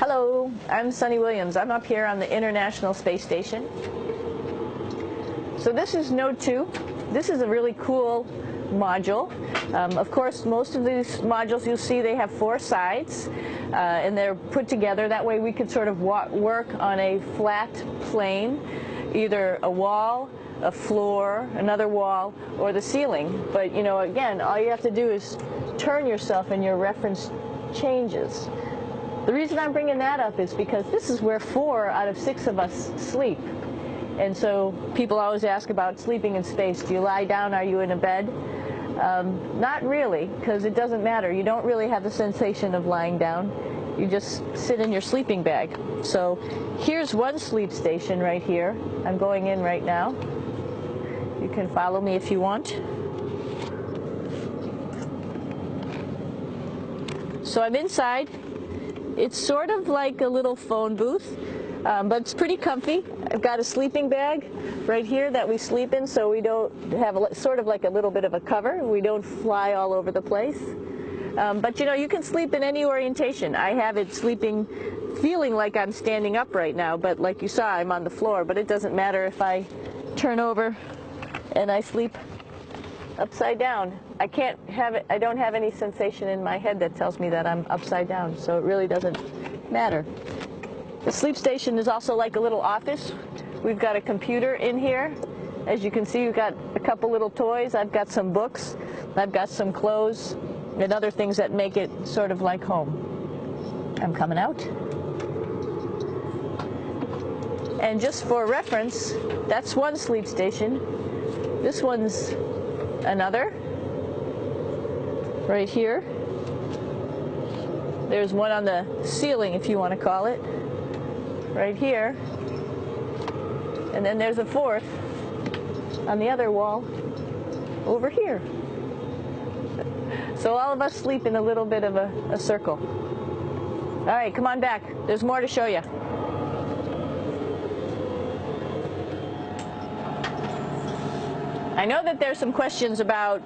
Hello, I'm Sunny Williams. I'm up here on the International Space Station. So this is Node 2. This is a really cool module. Of course, most of these modules you'll see they have 4 sides, and they're put together. That way we could sort of work on a flat plane, either a wall, a floor, another wall, or the ceiling. But you know, again, all you have to do is turn yourself and your reference changes. The reason I'm bringing that up is because this is where 4 out of 6 of us sleep. And so people always ask about sleeping in space. Do you lie down? Are you in a bed? Not really, because it doesn't matter. You don't really have the sensation of lying down. You just sit in your sleeping bag. So here's one sleep station right here. I'm going in right now. You can follow me if you want. So I'm inside. It's sort of like a little phone booth, but it's pretty comfy. I've got a sleeping bag right here that we sleep in, so we don't have sort of like a little bit of a cover. We don't fly all over the place. But you know, you can sleep in any orientation. I have it sleeping, feeling like I'm standing up right now, but like you saw, I'm on the floor. But it doesn't matter if I turn over and I sleep upside down. I can't have it. I don't have any sensation in my head that tells me that I'm upside down, so it really doesn't matter. The sleep station is also like a little office. We've got a computer in here. As you can see, we've got a couple little toys. I've got some books. I've got some clothes and other things that make it sort of like home. I'm coming out. And just for reference, that's one sleep station. This one's another. Right here. There's one on the ceiling, if you want to call it. Right here. And then there's a 4th on the other wall over here. So all of us sleep in a little bit of a circle. All right, come on back. There's more to show you. I know that there's some questions about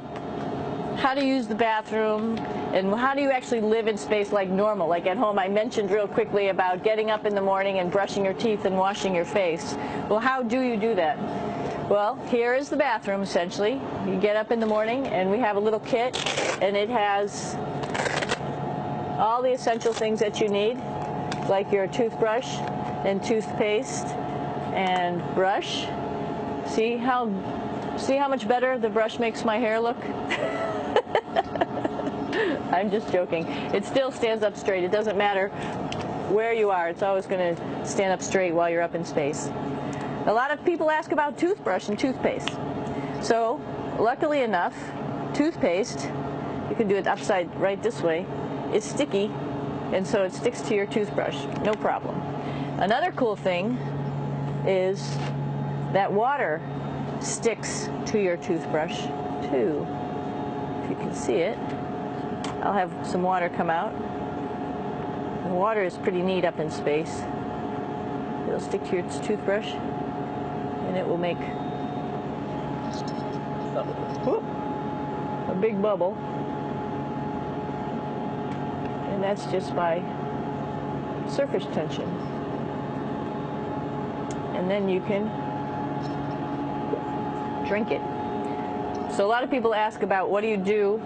how to use the bathroom and how do you actually live in space like normal, like at home. I mentioned real quickly about getting up in the morning and brushing your teeth and washing your face. Well, how do you do that? Well, here is the bathroom essentially. You get up in the morning and we have a little kit, and it has all the essential things that you need, like your toothbrush and toothpaste and brush. See how much better the brush makes my hair look? I'm just joking. It still stands up straight. It doesn't matter where you are. It's always going to stand up straight while you're up in space. A lot of people ask about toothbrush and toothpaste. So, luckily enough, toothpaste, you can do it upside right this way, is sticky, and so it sticks to your toothbrush. No problem. Another cool thing is that water sticks to your toothbrush too. If you can see it, I'll have some water come out. The water is pretty neat up in space. It'll stick to your toothbrush and it will make a big bubble, and that's just by surface tension. And then you can drink it. So a lot of people ask about what do you do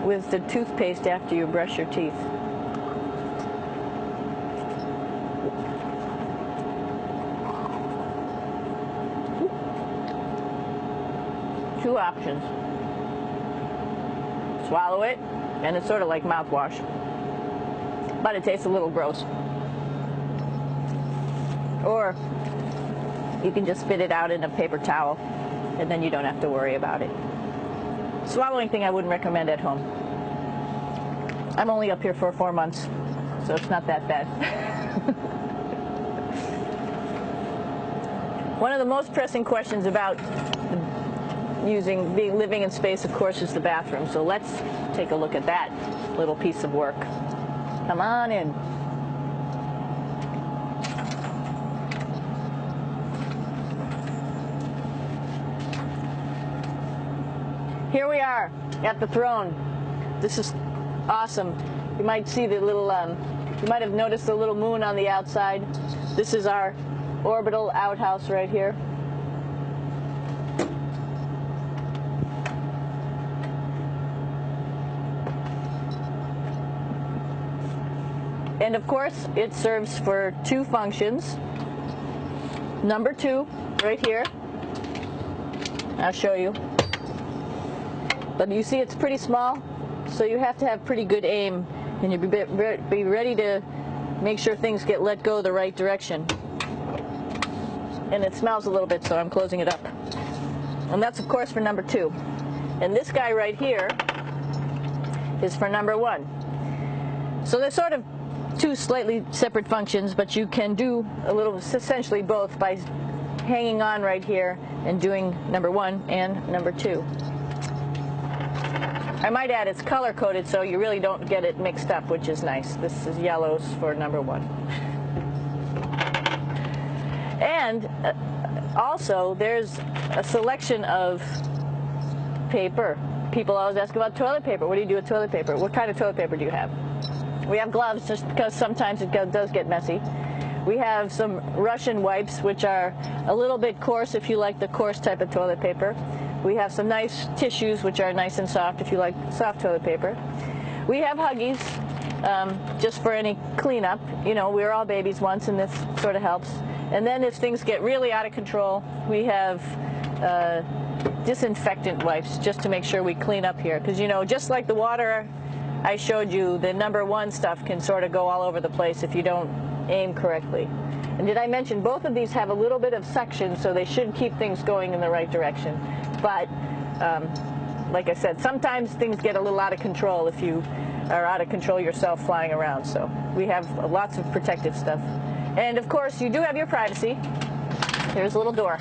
with the toothpaste after you brush your teeth. Two options. Swallow it, and it's sort of like mouthwash, but it tastes a little gross. Or you can just spit it out in a paper towel, and then you don't have to worry about it. Swallowing thing I wouldn't recommend at home. I'm only up here for 4 months, so it's not that bad. One of the most pressing questions about living in space, of course, is the bathroom. So let's take a look at that little piece of work. Come on in. Here we are at the throne. This is awesome. You might see the little, you might have noticed the little moon on the outside. This is our orbital outhouse right here. And of course, it serves for two functions. Number 2, right here. I'll show you. But you see it's pretty small, so you have to have pretty good aim, and you be ready to make sure things get let go the right direction. And it smells a little bit, so I'm closing it up. And that's, of course, for number 2. And this guy right here is for number 1. So they're sort of two slightly separate functions, but you can do a little, essentially both, by hanging on right here and doing number 1 and number 2. I might add it's color coded so you really don't get it mixed up, which is nice. This is yellows for number 1. And also there's a selection of paper. People always ask about toilet paper. What do you do with toilet paper? What kind of toilet paper do you have? We have gloves just because sometimes it does get messy. We have some Russian wipes, which are a little bit coarse if you like the coarse type of toilet paper. We have some nice tissues, which are nice and soft if you like soft toilet paper. We have Huggies, just for any cleanup. You know, we were all babies once, and this sort of helps. And then if things get really out of control, we have disinfectant wipes, just to make sure we clean up here. Because, you know, just like the water I showed you, the number 1 stuff can sort of go all over the place if you don't aim correctly. And did I mention both of these have a little bit of suction, so they should keep things going in the right direction. But like I said, sometimes things get a little out of control if you are out of control yourself flying around. So we have lots of protective stuff. And of course, you do have your privacy. Here's a little door.